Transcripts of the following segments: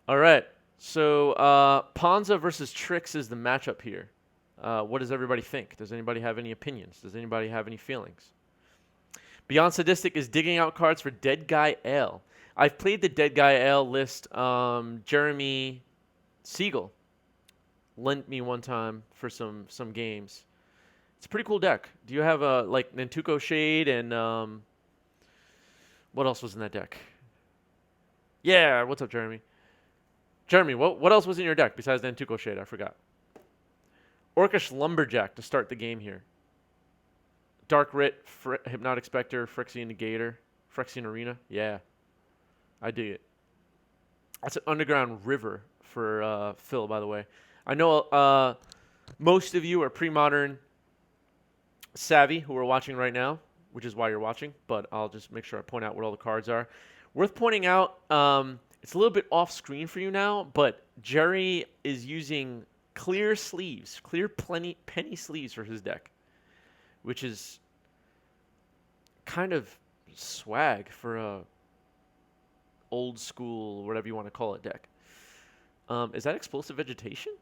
All right. So Ponza versus Trix is the matchup here. What does everybody think? Does anybody have any opinions? Does anybody have any feelings? Beyond Sadistic is digging out cards for Dead Guy L. I've played the Dead Guy L list. Jeremy Siegel lent me one time for some games. It's a pretty cool deck. Do you have like Nantuko Shade and what else was in that deck? Yeah, what's up, Jeremy? Jeremy, what else was in your deck besides Nantuko Shade? I forgot. Orcish Lumberjack to start the game here. Dark Rit, Hypnotic Spectre, Phyrexian Negator, Phyrexian Arena. Yeah, I dig it. That's an Underground River for Phil, by the way. I know most of you are Premodern savvy who are watching right now, which is why you're watching, but I'll just make sure I point out what all the cards are. Worth pointing out, it's a little bit off screen for you now, but Jerry is using clear sleeves, clear penny sleeves for his deck, which is kind of swag for a old school, whatever you want to call it, deck. Is that Explosive Vegetation?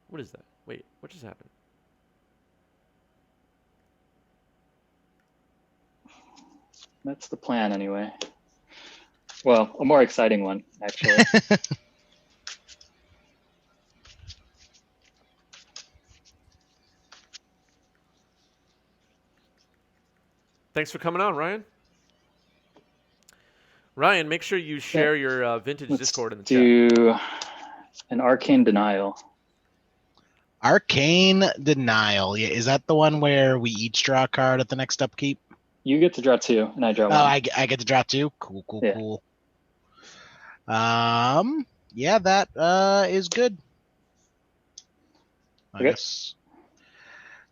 What is that? Wait, what just happened? That's the plan anyway. Well, a more exciting one, actually. Thanks for coming on, Ryan. Ryan, make sure you share your vintage Discord in the chat. Do an Arcane Denial. Arcane Denial. Yeah, is that the one where we each draw a card at the next upkeep? You get to draw 2, and I draw 1. Oh, I get to draw 2? Cool, cool, Yeah. cool. Yeah, that is good. I guess.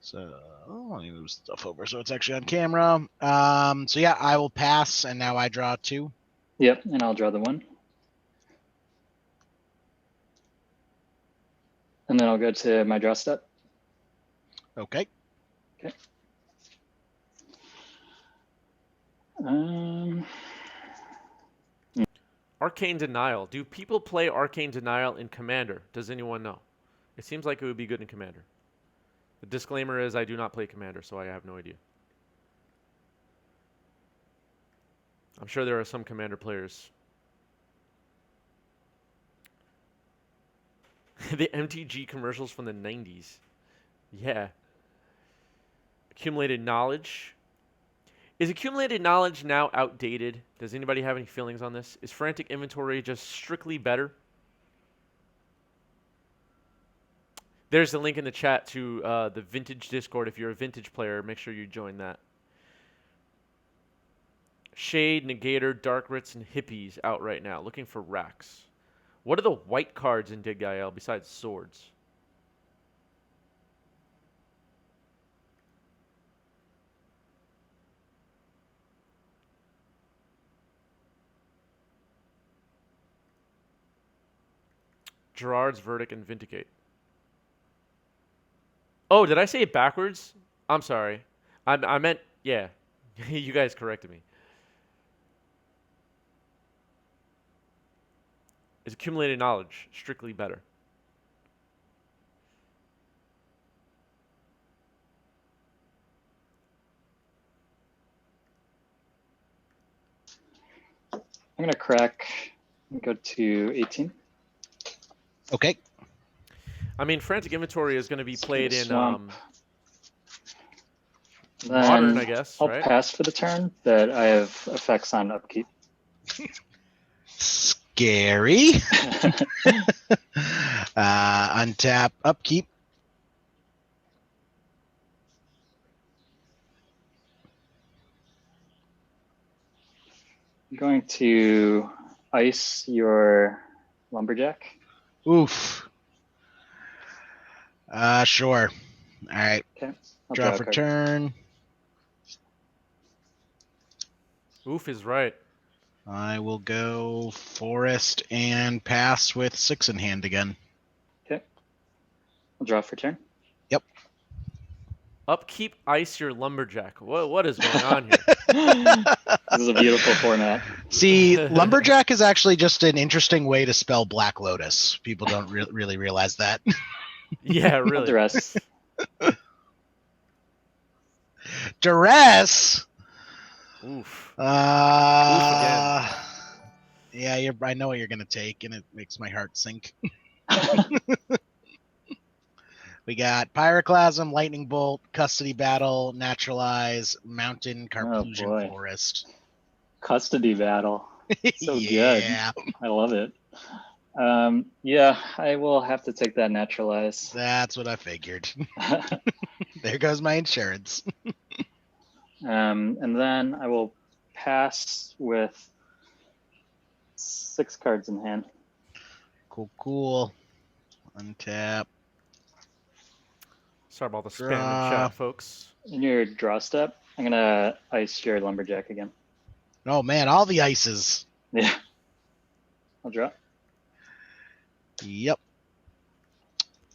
So let me move stuff over so it's actually on camera. So yeah, I will pass, and now I draw 2. Yep, and I'll draw the 1. And then I'll go to my draw step. Okay. Okay. Arcane Denial. Do people play Arcane Denial in Commander? Does anyone know? It seems like it would be good in Commander. The disclaimer is I do not play Commander, so I have no idea. I'm sure there are some Commander players. The MTG commercials from the 90s. Yeah. Accumulated Knowledge. Is Accumulated Knowledge now outdated? Does anybody have any feelings on this? Is Frantic Inventory just strictly better? There's the link in the chat to the Vintage Discord. If you're a Vintage player, make sure you join that. Shade, Negator, Dark Rits, and Hippies out right now. Looking for racks. What are the white cards in Dig Gael besides swords? Gerard's Verdict and Vindicate. Oh, did I say it backwards? I'm sorry. I meant, yeah. You guys corrected me. Is Accumulated Knowledge strictly better? I'm going to crack and go to 18. Okay. I mean, Frantic Inventory is going to be played in Then Modern, I guess, I'll right? pass for the turn, but I have effects on upkeep. Scary. Untap, upkeep. I'm going to ice your Lumberjack. Oof. Sure. All right. Okay. I'll Draw a for card. turn. Oof is right. I will go Forest and pass with 6 in hand again. Okay. I'll draw for turn. Yep. Upkeep, ice your Lumberjack. What is going on here? This is a beautiful format. See, Lumberjack is actually just an interesting way to spell Black Lotus. People don't really realize that. Yeah, really. Duress. Duress. Oof. Yeah, I know what you're gonna take, and it makes my heart sink. We got Pyroclasm, Lightning Bolt, Custody Battle, Naturalize, Mountain, Carplusion boy. Forest. Custody battle. So Yeah, good. I love it. Yeah, I will have to take that Naturalize. that's what I figured. There goes my insurance. And then I will pass with 6 cards in hand. Cool. Untap. Sorry about the spam Draw. in chat, folks. In your draw step, I'm gonna ice your Lumberjack again. Oh man, all the ices. Yeah. I'll draw. Yep.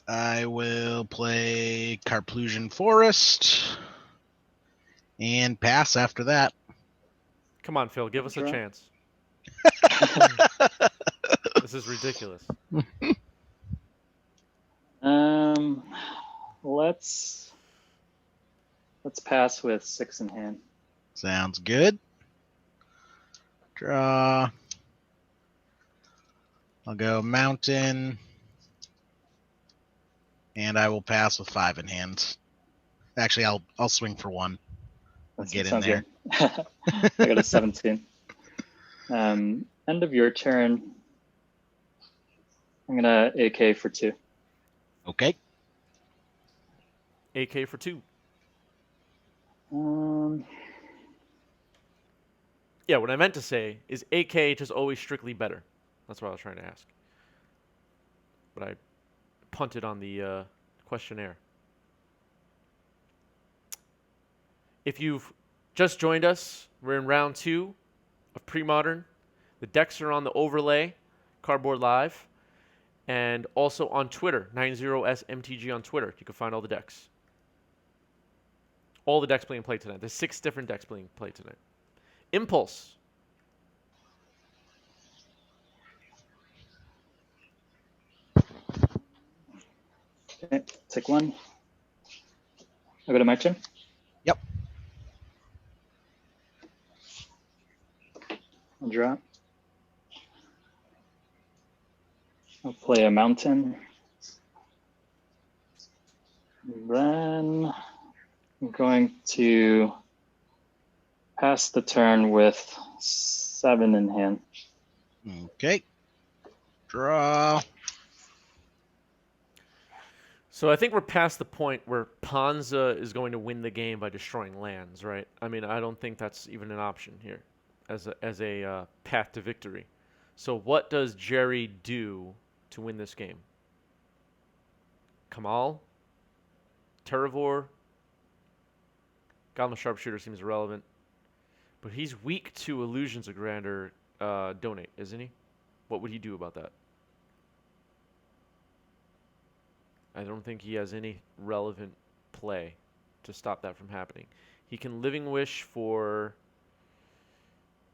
I will play Carplusion Forest and pass after that. Come on, Phil, give us a Draw. chance. This is ridiculous. Let's pass with 6 in hand. Sounds good. Draw. I'll go Mountain. And I will pass with 5 in hand. Actually, I'll swing for 1. That Get in sounds there. good. I got a 17. End of your turn. I'm gonna AK for 2. Okay. AK for 2. Yeah, what I meant to say is AK just always strictly better. That's what I was trying to ask. But I punted on the questionnaire. If you've just joined us, we're in round 2 of Premodern. The decks are on the overlay, Cardboard Live, and also on Twitter, 90smtg on Twitter. You can find all the decks. All the decks being played tonight. There's 6 different decks being played tonight. Impulse. Okay, take 1. I'll go to my turn. Yep. I'll draw. I'll play a Mountain. Then I'm going to pass the turn with 7 in hand. Okay. Draw. So I think we're past the point where Ponza is going to win the game by destroying lands, right? I mean, I don't think that's even an option here as a path to victory. So what does Jerry do to win this game? Kamal? Terravor? Goblin Sharpshooter seems irrelevant. But he's weak to Illusions of Grandeur donate, isn't he? What would he do about that? I don't think he has any relevant play to stop that from happening. He can Living Wish for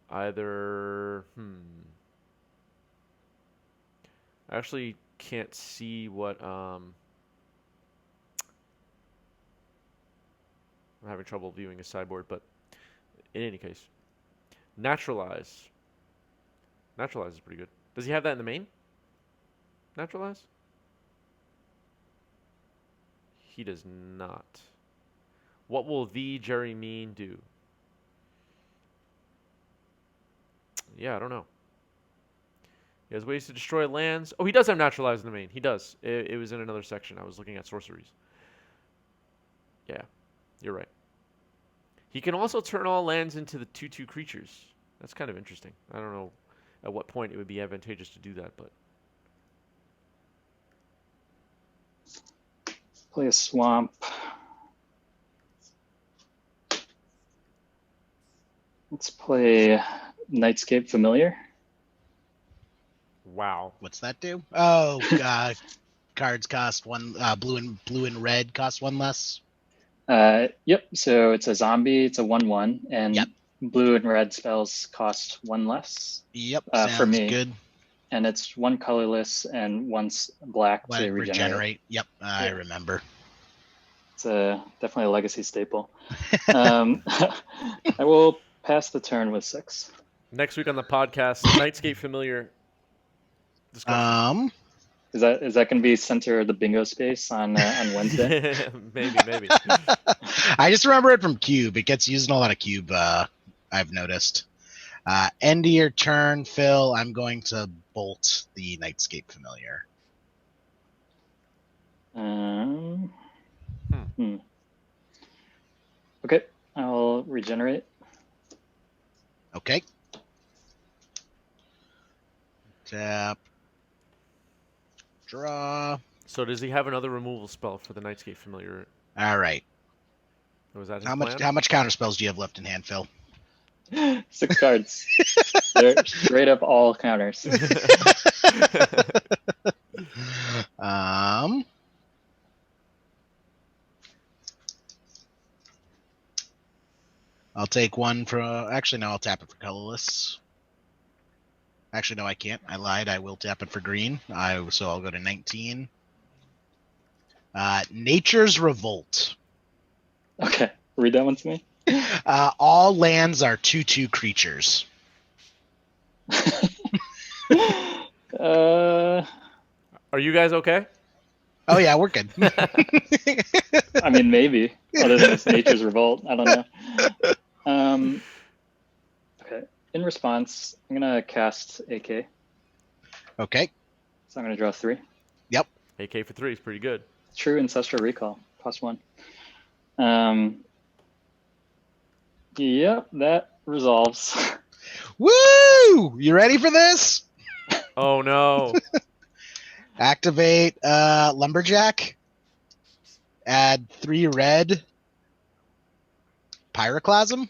either... I actually can't see what... I'm having trouble viewing his sideboard, but in any case. Naturalize. Naturalize is pretty good. Does he have that in the main? Naturalize? He does not. What will the Jerry Mean do? Yeah, I don't know. He has ways to destroy lands. Oh, he does have Naturalize in the main. He does. It was in another section. I was looking at sorceries. Yeah, you're right. He can also turn all lands into the 2/2 creatures. That's kind of interesting. I don't know at what point it would be advantageous to do that, but... Play a Swamp. Let's play Nightscape Familiar. Wow. What's that do? Oh, cards cost 1. Blue and red cost 1 less. Yep. So it's a zombie. It's a 1/1, and Yep. blue and red spells cost 1 less, Yep, for sounds me. good. and it's 1 colorless and 1 black Let to it regenerate. Yep, I remember. It's definitely a legacy staple. I will pass the turn with 6. Next week on the podcast, Nightscape Familiar discussion. Is that going to be center of the bingo space on Wednesday? maybe. I just remember it from Cube. It gets used in a lot of Cube, I've noticed. End of your turn, Phil. I'm going to bolt the Nightscape Familiar. Okay, I'll regenerate. Okay. Tap. Draw. So does he have another removal spell for the Nightscape Familiar? All right. Or was that his How plan? much counter spells do you have left in hand, Phil? 6 cards. They're straight up all counters. I'll take one for. Actually, no. I'll tap it for colorless. Actually, no, I can't. I lied. I will tap it for green. So I'll go to 19. Nature's Revolt. Okay, read that one to me. All lands are 2/2 creatures. Are you guys okay? Oh yeah, we're good. I mean, maybe. Other than it's Nature's Revolt, I don't know. Okay. In response, I'm gonna cast AK. Okay. So I'm gonna draw 3. Yep. AK for 3 is pretty good. True Ancestral Recall, cost 1. Yep, that resolves. Woo! You ready for this? Oh no. Activate Lumberjack. Add 3 red. Pyroclasm.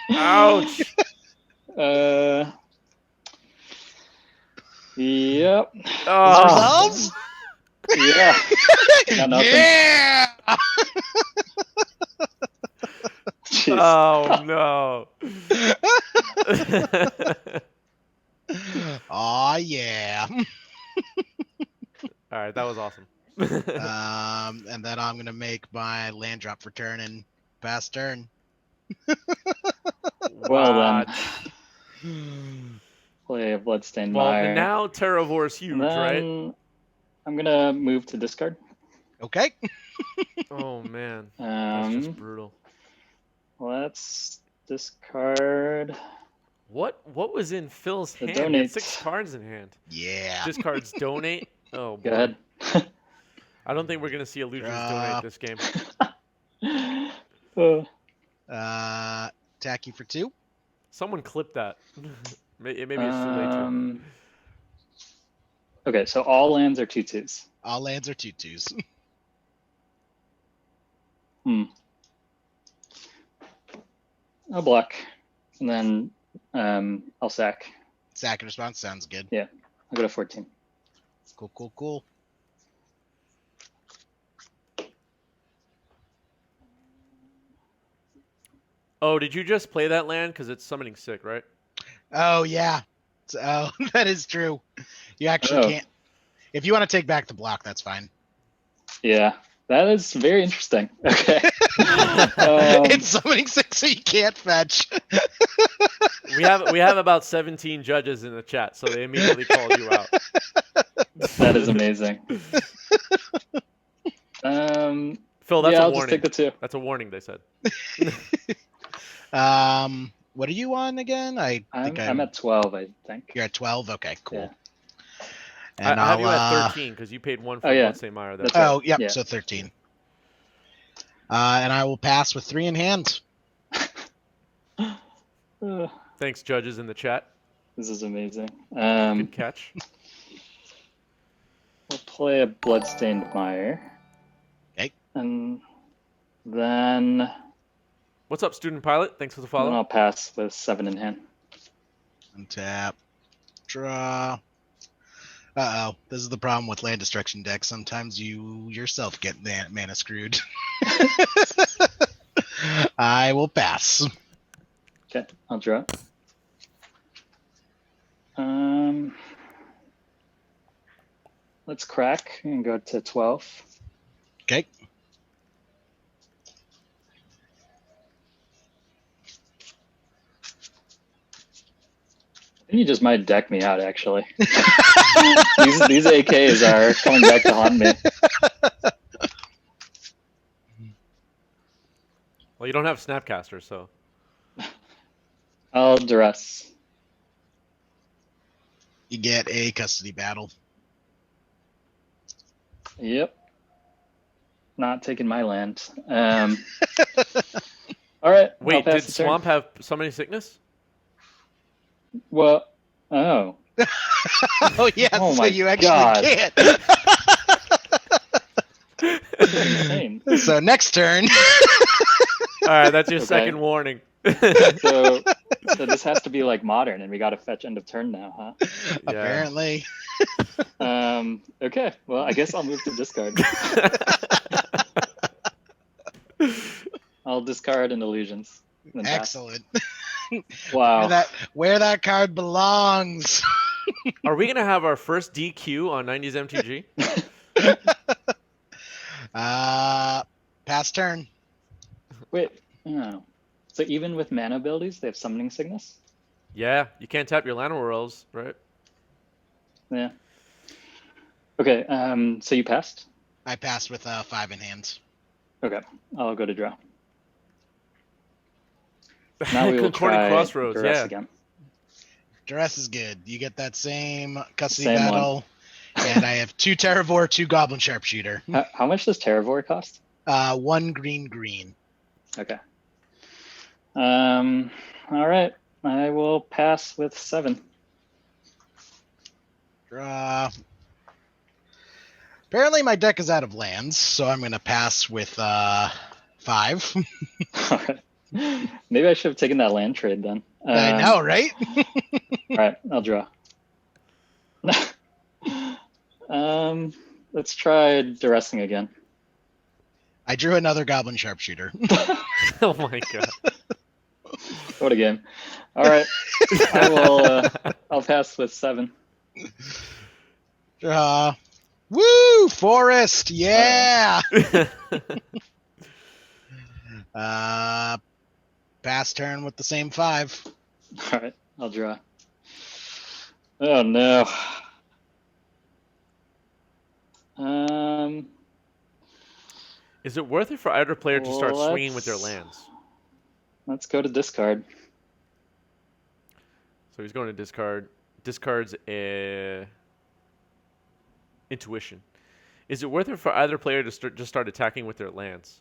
Ouch. Yep. Oh. Resolves? Yeah. Got nothing. Yeah! Jeez. Oh no. Aw, yeah. All right, that was awesome. And then I'm gonna make my land drop for turn and pass turn. Well then. Play a Bloodstained Well, Mire. now Terravor's huge, And then right? I'm gonna move to discard. Okay. Oh man, that's just Um, brutal. let's discard. What was in Phil's The hand? He had donate. 6 cards in hand. Yeah. Discards donate. Oh boy. Go ahead. I don't think we're gonna see illusions donate this game. Tacky for 2. Someone clip that. Maybe it's too late. To... Okay, so all lands are 2/2s. All lands are 2/2s. I'll block, and then I'll sack. Sack and response sounds good. Yeah, I'll go to 14. Cool. Oh, did you just play that land? Because it's summoning sick, right? Oh yeah. Oh, that is true. You actually can't. If you want to take back the block, that's fine. Yeah, that is very interesting. Okay. It's summoning 6, so you can't fetch. We have about 17 judges in the chat, so they immediately called you out. That is amazing. Phil, that's yeah, a I'll warning. just take the 2. That's a warning, they said. What are you on again? I'm at 12, I think. You're at 12? Okay, cool. Yeah. And I have you at 13 because you paid 1 for Bloodstained Mire. That's right. Oh, yep, Yeah. so 13. And I will pass with 3 in hand. Thanks, judges in the chat. This is amazing. Good catch. We'll play a Bloodstained Mire. Okay. And then What's up, Student Pilot? Thanks for the follow. I'll pass with 7 in hand. Untap. Draw. Uh-oh. This is the problem with land destruction decks. Sometimes you yourself get mana screwed. I will pass. Okay, I'll draw. Let's crack and go to 12. Okay. I think you just might deck me out, actually. these AKs are coming back to haunt me. Well, you don't have Snapcaster, so. I'll duress. You get a custody battle. Yep. Not taking my land. All right. I'll Wait, pass did the turn. Swamp have Summoning Sickness? Well, oh. Oh yeah, Oh so my you actually God. can't. Insane. So next turn. All right, that's your Okay. second warning. So this has to be like modern, and we got to fetch end of turn now, huh? Apparently. Okay. Well, I guess I'll move to discard. I'll discard an illusions. and then pass. Excellent. Wow. Where that card belongs. Are we gonna have our first DQ on 90s MTG? Pass turn. Wait. Oh. So even with mana abilities, they have summoning sickness? Yeah, you can't tap your Lana Worlds, right? Yeah. Okay. So you passed? I passed with 5 in hand. Okay. I'll go to draw. Now we will Concordant try Crossroads, duress yeah. again. Duress is good. You get that same custody Same one. battle. And I have 2 Terravore, 2 Goblin Sharpshooter. How much does Terravore cost? 1 green. Okay. All right. I will pass with 7. Draw. Apparently my deck is out of lands, so I'm going to pass with 5. All right. Maybe I should have taken that land trade then. I know, right? All right, I'll draw. Let's try duressing again. I drew another Goblin Sharpshooter. Oh my god. What a game. All right. I will I'll pass with 7. Draw. Woo! Forest! Yeah! Pass turn with the same 5. All right, I'll draw. Oh no. Is it worth it for either player to start swinging with their Let's- lands? Let's go to discard. So he's going to discard. Discards Intuition. Is it worth it for either player to just start attacking with their lands?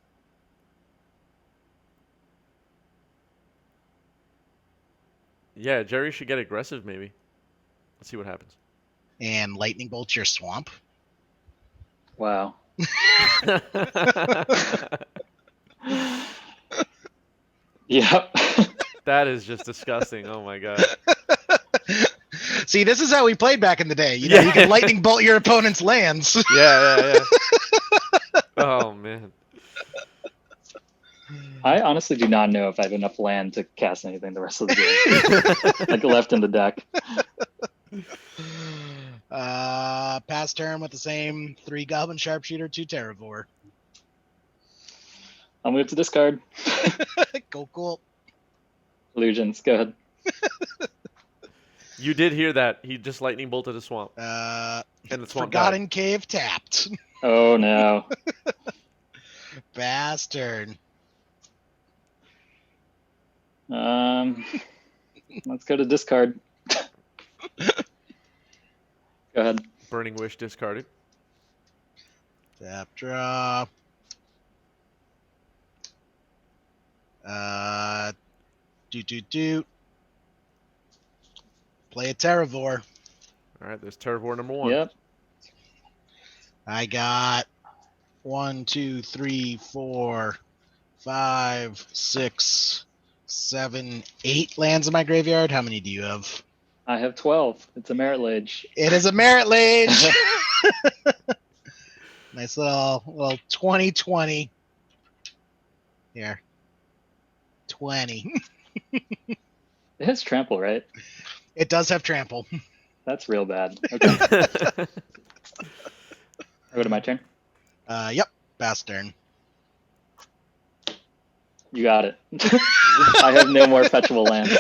Yeah, Jerry should get aggressive maybe. Let's see what happens. And Lightning Bolt your swamp. Wow. Yep. That is just disgusting. Oh my god. See, this is how we played back in the day. You know, you can Lightning Bolt your opponent's lands. Yeah. Oh man. I honestly do not know if I have enough land to cast anything the rest of the game. Like left in the deck. Pass turn with the same 3 Goblin Sharpshooter, 2 Terravore. I'll move to discard. Cool. Illusions, go ahead. You did hear that. He just lightning bolted a swamp. And the swamp Forgotten Cave tapped. Oh no. Pass turn. Let's go to discard. Go ahead. Burning Wish discarded. Tap draw. Doot. Play a Terravore. All right, there's Terravore number 1. Yep. I got 1, 2, 3, 4, 5, 6, 7, 8 lands in my graveyard. How many do you have? I have 12. It's a Merit Lage. It is a Merit Lage. Nice little 2020. Here. 20. It has trample, right? It does have trample. That's real bad. Okay. I go to my turn. Yep. Pass turn. You got it. I have no more fetchable lands.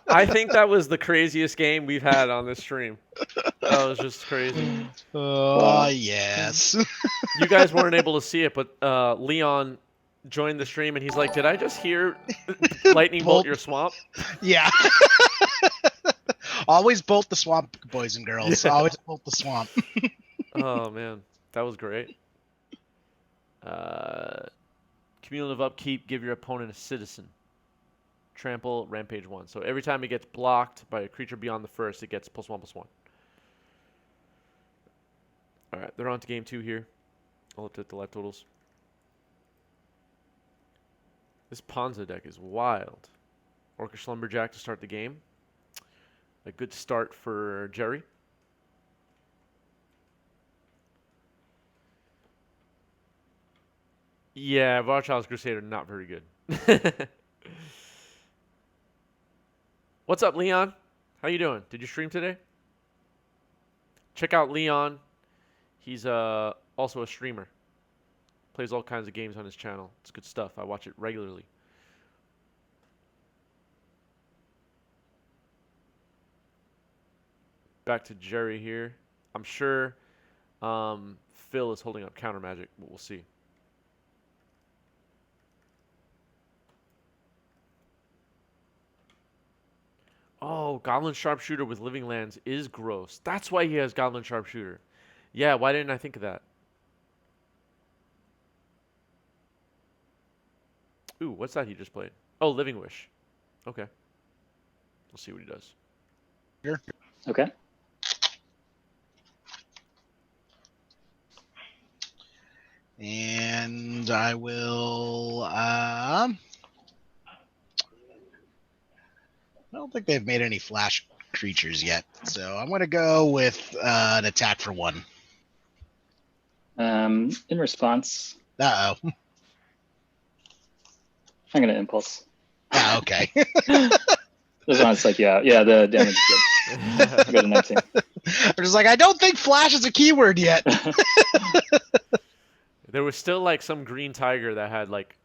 I think that was the craziest game we've had on this stream. That was just crazy. Oh, Wow. yes. You guys weren't able to see it, but Leon joined the stream and he's like, "Did I just hear lightning bolt your swamp?" Yeah. Always bolt the swamp, boys and girls. Yeah. Always bolt the swamp. Oh man, that was great. Cumulative upkeep, give your opponent a citizen. Trample, rampage 1. So every time it gets blocked by a creature beyond the first, it gets +1/+1. Alright, they're on to game 2 here. I'll update the live totals. This Ponza deck is wild. Orcish Lumberjack to start the game. A good start for Jerry. Yeah, Varchild's Crusader, not very good. What's up, Leon? How you doing? Did you stream today? Check out Leon. He's also a streamer. Plays all kinds of games on his channel. It's good stuff. I watch it regularly. Back to Jerry here. I'm sure Phil is holding up counter magic, but we'll see. Oh, Goblin Sharpshooter with Living Lands is gross. That's why he has Goblin Sharpshooter. Yeah, why didn't I think of that? Ooh, what's that he just played? Oh, Living Wish. Okay. We'll see what he does. Here. Okay. And I will. I don't think they've made any flash creatures yet, so I'm going to go with an attack for 1. In response, Uh-oh. I'm going to impulse. Ah, okay. This one's like, yeah, the damage is good. I go to 19. I'm just like, I don't think flash is a keyword yet. There was still like some green tiger that had like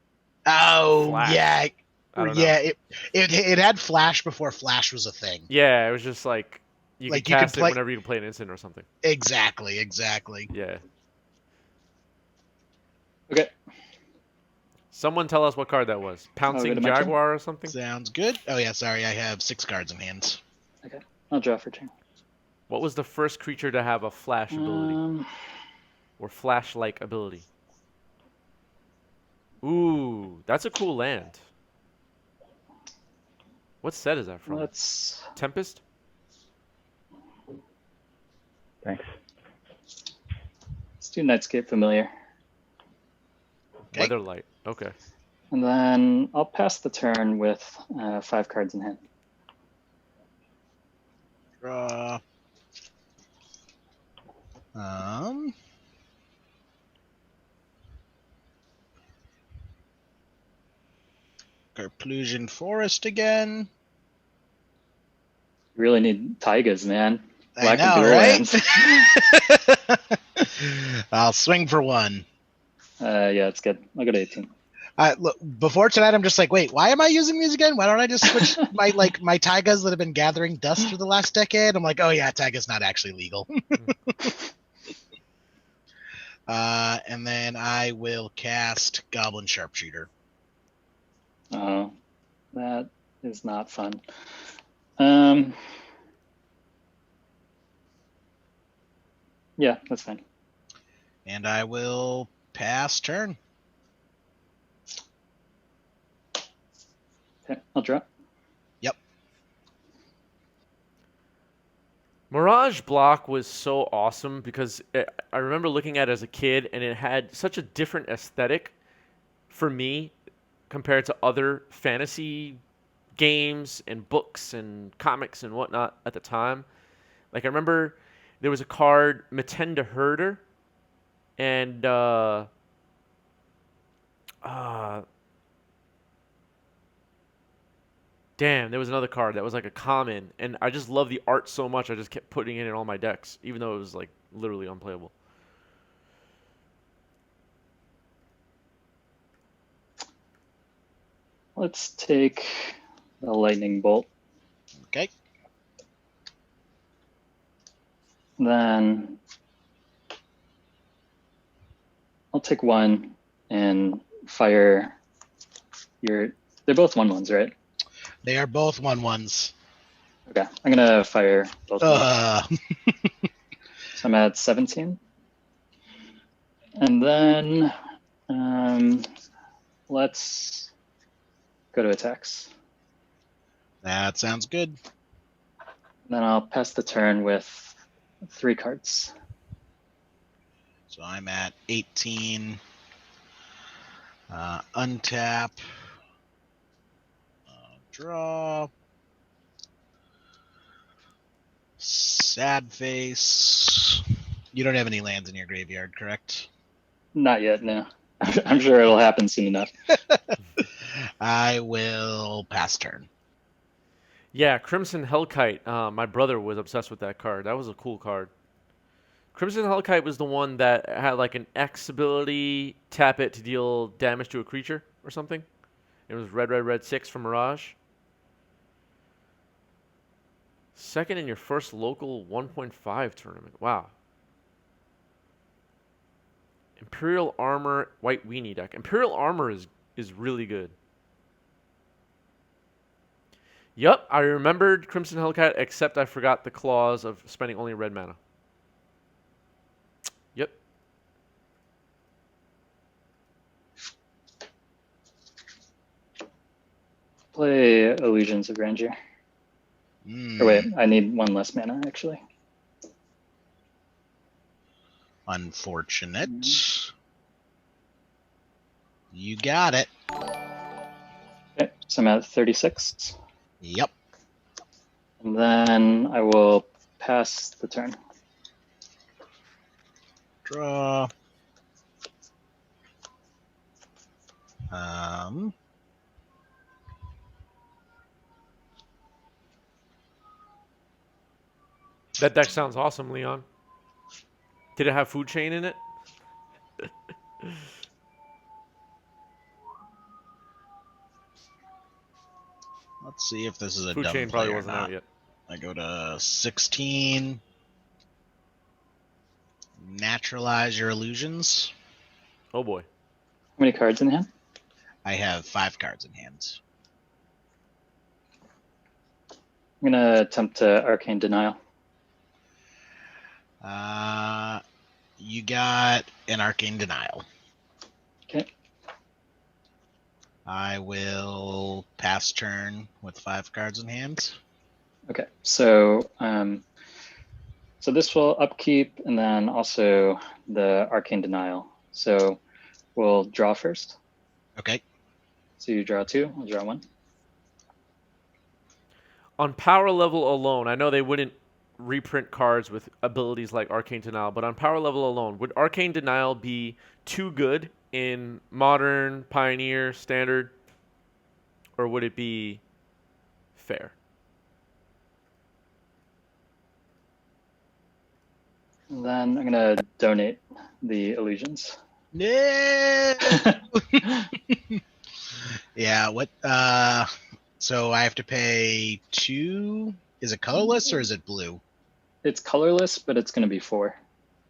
Oh, Flash. yeah. I don't know. Yeah, it had flash before flash was a thing. Yeah, it was just like you Like, could you could cast it play- whenever you can play an instant or something. Exactly. Yeah. Okay. Someone tell us what card that was. Pouncing to my turn? Jaguar or something? Sounds good. Oh, yeah, sorry, I have 6 cards in hand. Okay. I'll draw for turn. What was the first creature to have a flash ability? Or flash-like ability? Ooh, that's a cool land. What set is that from? Let's. Tempest? Thanks. Let's do Nightscape Familiar. Okay. Weatherlight. Okay. And then I'll pass the turn with 5 cards in hand. Draw. Carplusian Forest again. You really need Taigas, man. I Black know, and blue right? I'll swing for 1. Yeah, it's good. I'll go to 18. Look, before tonight, I'm just like, wait, why am I using these again? Why don't I just switch my taigas that have been gathering dust for the last decade? I'm like, oh yeah, taiga's not actually legal. And then I will cast Goblin Sharpshooter. Oh, that is not fun. Yeah, that's fine. And I will pass turn. Okay, I'll draw. Yep. Mirage Block was so awesome because I remember looking at it as a kid and it had such a different aesthetic for me compared to other fantasy games and books and comics and whatnot at the time. Like I remember there was a card, Matenda Herder, and Damn, there was another card that was like a common, and I just love the art so much. I just kept putting it in all my decks, even though it was like literally unplayable. Let's take the lightning bolt. Okay. Then I'll take one and fire your. They're both 1/1s, right? They are both 1/1s. Okay, I'm gonna fire both of them. So I'm at 17. And then let's go to attacks. That sounds good. Then I'll pass the turn with 3 cards. So I'm at 18. Untap. Draw. Sad face. You don't have any lands in your graveyard, correct? Not yet, no. I'm sure it'll happen soon enough. I will pass turn. Yeah, Crimson Hellkite. My brother was obsessed with that card. That was a cool card. Crimson Hellkite was the one that had like an X ability, tap it to deal damage to a creature or something. It was red, red, red 6 for Mirage. Second in your first local 1.5 tournament. Wow. Imperial Armor, white weenie deck. Imperial Armor is really good. Yup, I remembered Crimson Hellcat, except I forgot the clause of spending only red mana. Yep. Play Illusions of Grandeur. Or wait, I need 1 less mana, actually. Unfortunate. You got it. Okay, so I'm at 36. Yep. And then I will pass the turn. Draw. That deck sounds awesome, Leon. Did it have Food Chain in it? Let's see if this is a Food dumb Chain play probably or wasn't not. out yet. I go to 16. Naturalize your illusions. Oh boy. How many cards in hand? I have 5 cards in hand. I'm going to attempt to Arcane Denial. You got an Arcane Denial. Okay. I will pass turn with 5 cards in hand. Okay, so so this will upkeep and then also the Arcane Denial. So we'll draw first. Okay. So you draw 2, I'll draw 1. On power level alone, I know they wouldn't reprint cards with abilities like Arcane Denial, but on power level alone, would Arcane Denial be too good in Modern, Pioneer, Standard, or would it be fair? And then I'm going to donate the illusions. No. Yeah, what so I have to pay 2. Is it colorless or is it blue? It's colorless, but it's going to be 4.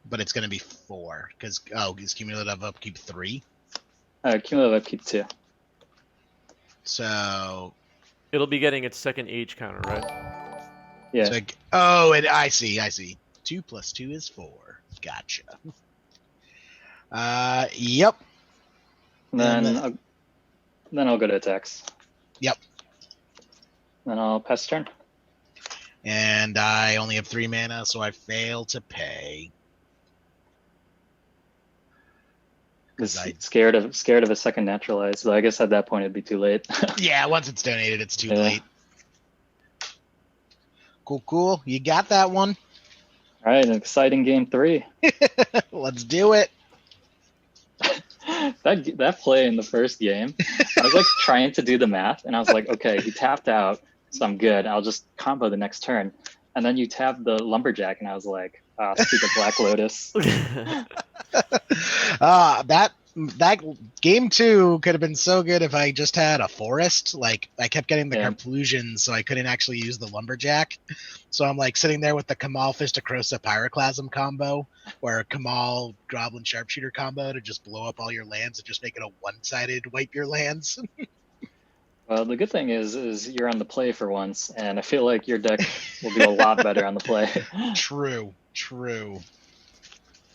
But it's going to be 4 because is cumulative upkeep 3? Cumulative upkeep 2. So It'll be getting its second age counter, right? Yeah. it's like, I see. 2 plus 2 is 4. Gotcha. Yep. Then I'll go to attacks. Yep. Then I'll pass turn. And I only have 3 mana, so I fail to pay. Because scared of a second naturalize. So I guess at that point it'd be too late. Yeah, once it's donated, it's too Yeah. late. Cool. You got that one. All right, an exciting game 3. Let's do it. That play in the first game, I was like trying to do the math, and I was like, okay, he tapped out, so I'm good. I'll just combo the next turn. And then you tap the lumberjack, and I was like, ah, stupid Black Lotus. That game 2 could have been so good if I just had a forest. Like, I kept getting the Yeah. Carplusion, so I couldn't actually use the lumberjack. So I'm like sitting there with the Kamal Fisticrosa Pyroclasm combo, or Kamal Goblin Sharpshooter combo to just blow up all your lands and just make it a one-sided wipe your lands. Well, the good thing is you're on the play for once, and I feel like your deck will do a lot better on the play. True.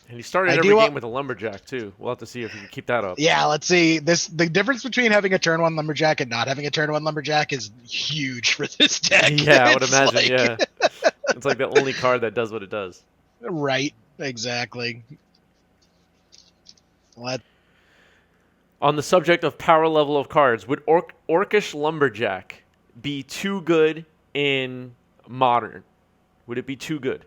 And he started I every do- game with a lumberjack too. We'll have to see if he can keep that up. Yeah, let's see. The difference between having a turn 1 lumberjack and not having a turn 1 lumberjack is huge for this deck. Yeah, I would It's imagine. like- Yeah, it's like the only card that does what it does. Right. Exactly. On the subject of power level of cards, would Orcish Lumberjack be too good in Modern? Would it be too good?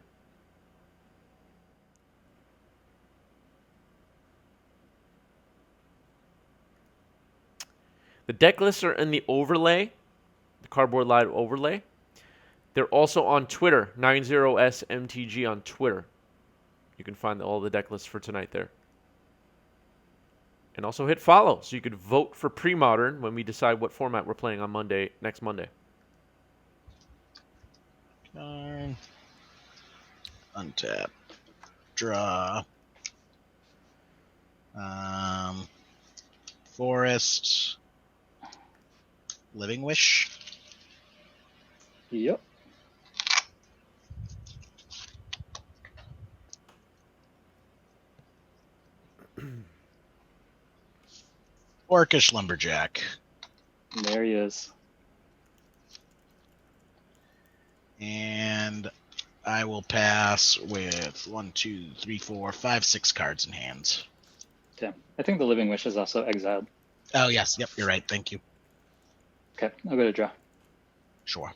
The deck lists are in the overlay, the Cardboard Live overlay. They're also on Twitter, 90S MTG on Twitter. You can find all the deck lists for tonight there. And also hit follow so you could vote for Premodern when we decide what format we're playing on Monday, next Monday. Untap. Draw. Forest. Living Wish. Yep. Orcish Lumberjack. There he is. And I will pass with 1, 2, 3, 4, 5, 6 cards in hand. Okay. I think the Living Wish is also exiled. Oh, yes. Yep, you're right. Thank you. Okay, I'll go to draw. Sure.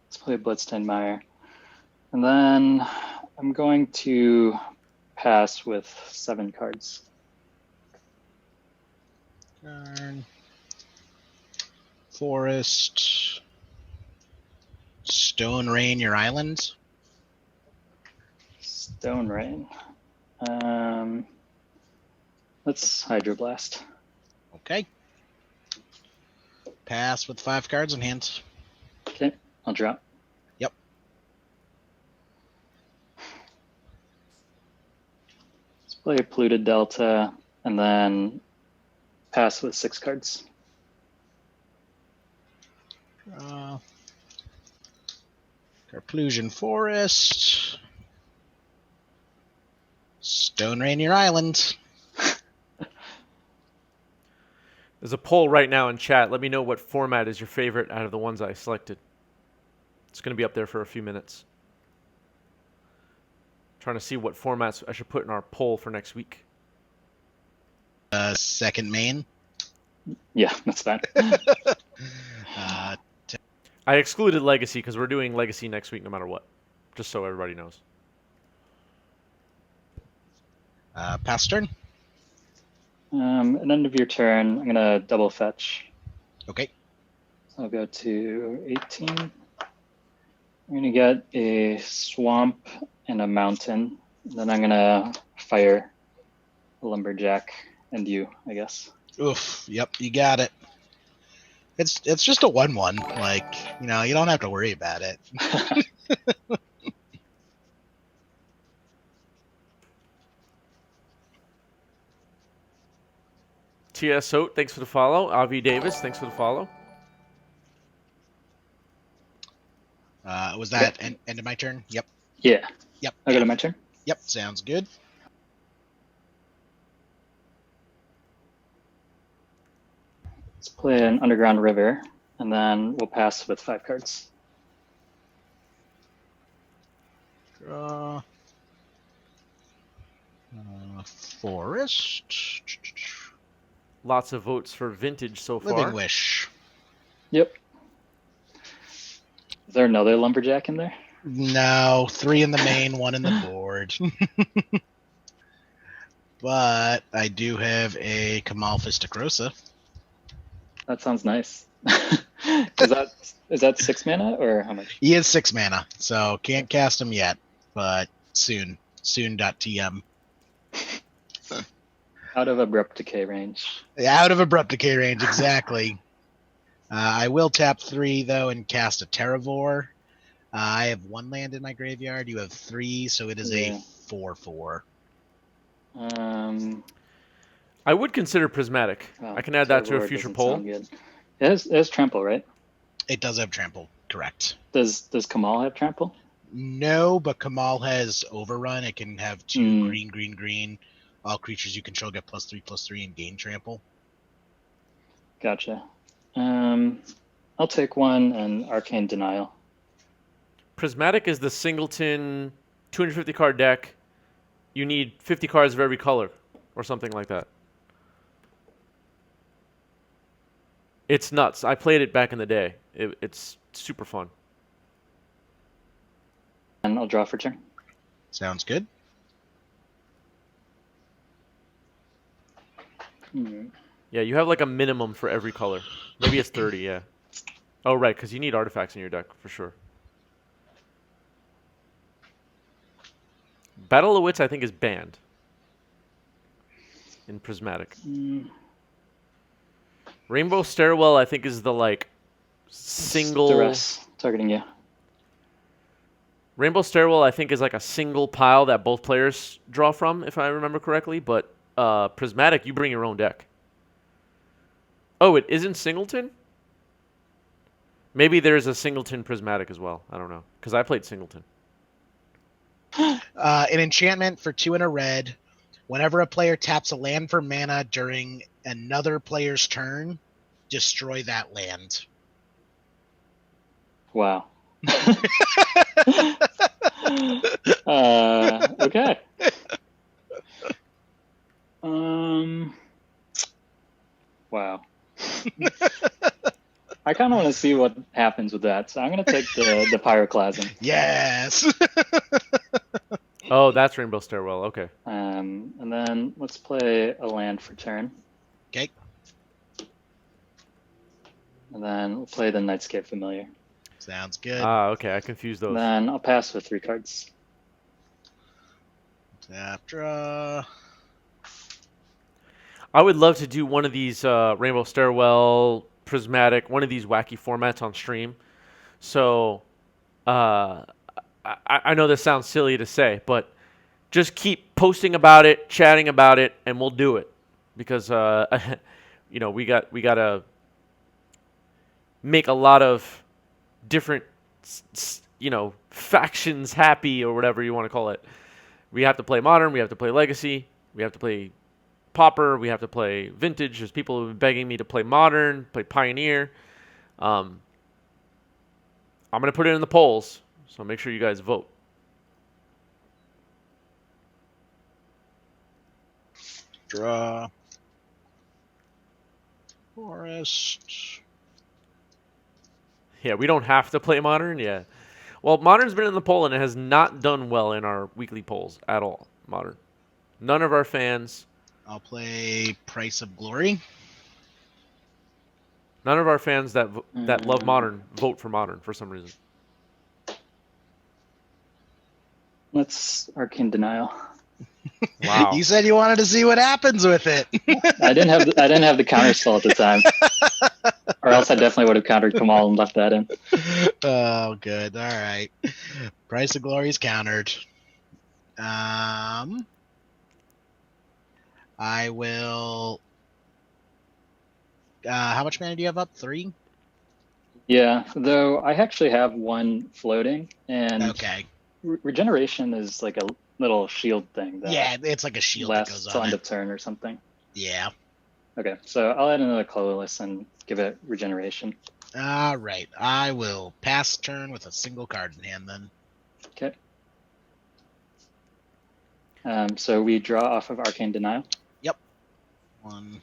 Let's play Bloodstained Mire. And then I'm going to pass with 7 cards. Turn. Forest. Stone Rain your island. Stone Rain. Let's Hydroblast. Okay. Pass with 5 cards in hand. Okay, I'll drop. Yep. Let's play Polluted Delta and then pass with 6 cards. Carplusion Forest. Stone Rain your island. There's a poll right now in chat. Let me know what format is your favorite out of the ones I selected. It's going to be up there for a few minutes. Trying to see what formats I should put in our poll for next week. Second main. Yeah, that's fine. I excluded Legacy because we're doing Legacy next week no matter what. Just so everybody knows. Pass turn. At end of your turn, I'm going to double fetch. Okay. So I'll go to 18. I'm going to get a swamp and a mountain. And then I'm going to fire a lumberjack and you, I guess. Oof. Yep, you got it. It's just a 1/1. Like, you don't have to worry about it. TS Hote, thanks for the follow. Avi Davis, thanks for the follow. Was that end of my turn? Yep. Yeah. Yep. I'll go to my turn. Yep. Sounds good. Let's play an Underground River, and then we'll pass with 5 cards. Draw. Forest. Lots of votes for Vintage so far. Living Wish. Yep. Is there another lumberjack in there? No, 3 in the main, 1 in the board. But I do have a Kamal Fisticrosa. That sounds nice. is that 6 mana or how much? He is 6 mana, so can't cast him yet, but soon. Soon.tm. Out of Abrupt Decay range. Out of Abrupt Decay range, exactly. I will tap 3, though, and cast a Terravore. I have 1 land in my graveyard. You have 3, so it is a 4/4. I would consider Prismatic. I can add that to a future poll. It has trample, right? It does have trample, correct. Does Kamal have trample? No, but Kamal has overrun. It can have 2 green. All creatures you control get +3/+3 and gain trample. Gotcha. I'll take 1 and Arcane Denial. Prismatic is the singleton 250 card deck. You need 50 cards of every color or something like that. It's nuts. I played it back in the day. It's super fun. And I'll draw for turn. Sounds good. Yeah, you have like a minimum for every color. Maybe it's 30, yeah. Oh, right, because you need artifacts in your deck, for sure. Battle of Wits, I think, is banned in Prismatic. Rainbow Stairwell, I think, is the, like, single... Duress, targeting you. Rainbow Stairwell, I think, is like a single pile that both players draw from, if I remember correctly. But Prismatic, you bring your own deck. Oh, it isn't Singleton? Maybe there's a Singleton Prismatic as well. I don't know. Because I played Singleton. An enchantment for 2 and a red. Whenever a player taps a land for mana during another player's turn, destroy that land. Wow. Okay. Wow. I kind of want to see what happens with that, so I'm going to take the Pyroclasm. Yes. Oh, that's Rainbow Stairwell. Okay. And then let's play a land for turn. Okay. And then we'll play the Nightscape Familiar. Sounds good. Okay. I confused those. And then I'll pass with 3 cards. Tap draw. I would love to do one of these Rainbow Stairwell, Prismatic, one of these wacky formats on stream. So I know this sounds silly to say, but just keep posting about it, chatting about it, and we'll do it. Because you know, we gotta make a lot of different, you know, factions happy or whatever you want to call it. We have to play Modern, we have to play Legacy, we have to play Pauper, we have to play Vintage. There's people who've been begging me to play Modern, play Pioneer. I'm going to put it in the polls, so make sure you guys vote. Draw. Forest. Yeah, we don't have to play Modern, yeah. Well, Modern's been in the poll, and it has not done well in our weekly polls at all, Modern. None of our fans... I'll play Price of Glory. None of our fans that love Modern vote for Modern for some reason. Let's Arcane Denial. Wow. You said you wanted to see what happens with it. I didn't have the counter spell at the time, or else I definitely would have countered Kamal and left that in. Oh, good. All right. Price of Glory is countered. I will. How much mana do you have up? 3? Yeah, though I actually have 1 floating, and Okay. Regeneration is like a little shield thing. That Yeah, it's like a shield that lasts goes till on end it. of turn or something. Yeah. Okay, so I'll add another colorless and give it regeneration. All right. I will pass turn with a single card in hand then. Okay. So we draw off of Arcane Denial. 1,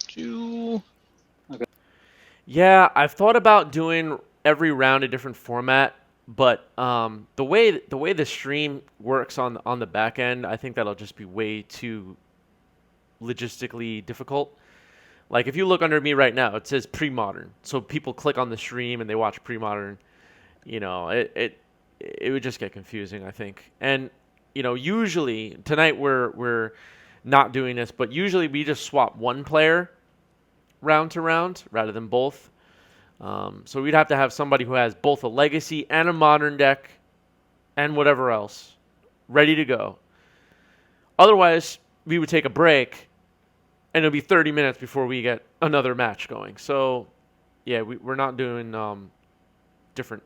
2. Yeah, I've thought about doing every round a different format, but the way the stream works on the back end, I think that'll just be way too logistically difficult. Like if you look under me right now, it says Premodern, so people click on the stream and they watch Premodern. You know, it would just get confusing, I think. And you know, usually tonight we're not doing this, but usually we just swap one player round to round rather than both. So we'd have to have somebody who has both a legacy and a modern deck and whatever else ready to go. Otherwise, we would take a break and it'll be 30 minutes before we get another match going. So, yeah, we're not doing different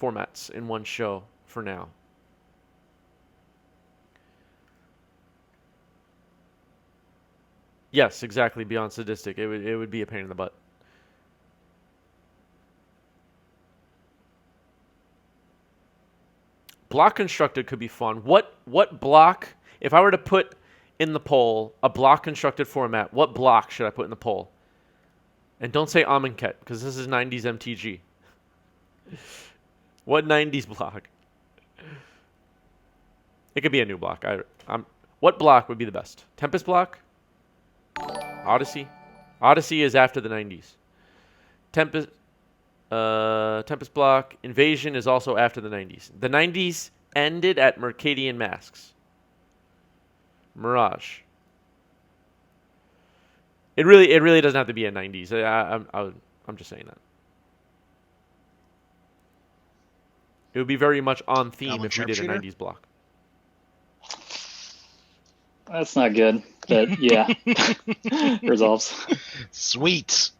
formats in one show for now. Yes, exactly. Beyond sadistic, it would be a pain in the butt. Block constructed could be fun. What block? If I were to put in the poll a block constructed format, what block should I put in the poll? And don't say Amonkhet because this is 90s MTG. What 90s block? It could be a new block. What block would be the best? Tempest block? Odyssey? Odyssey is after the 90s. Tempest block. Invasion is also after the 90s. The 90s ended at Mercadian Masks. Mirage. It really doesn't have to be a 90s. I'm just saying that. It would be very much on theme Goblin if we did a Sharpshooter? 90s block. That's not good, but yeah, resolves. Sweet.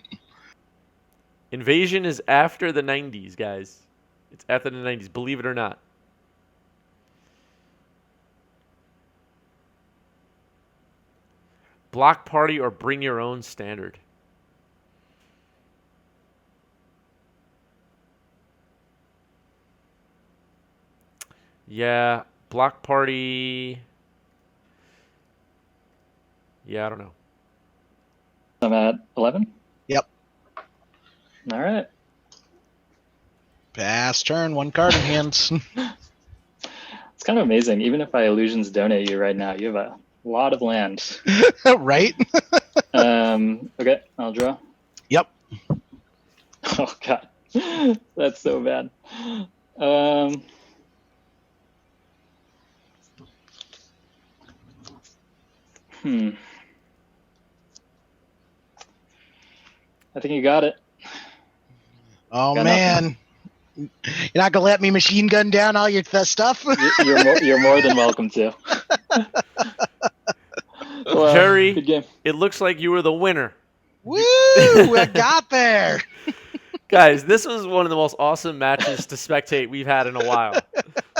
Invasion is after the 90s, guys. It's after the 90s, believe it or not. Block party or bring your own standard. Yeah, block party. Yeah, I don't know. I'm at 11. Yep. All right. Pass turn, one card in hand. It's kind of amazing. Even if I illusions donate you right now, you have a lot of land. Right? Okay, I'll draw. Yep. Oh god, that's so bad. I think you got it. Oh, Got man. You're not going to let me machine gun down all your stuff? You're more than welcome to. Well, Jerry, good game. it looks like you were the winner. Woo! I got there. Guys, this was one of the most awesome matches to spectate we've had in a while.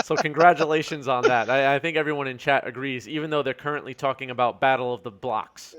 So congratulations on that. I think everyone in chat agrees, even though they're currently talking about Battle of the Blocks.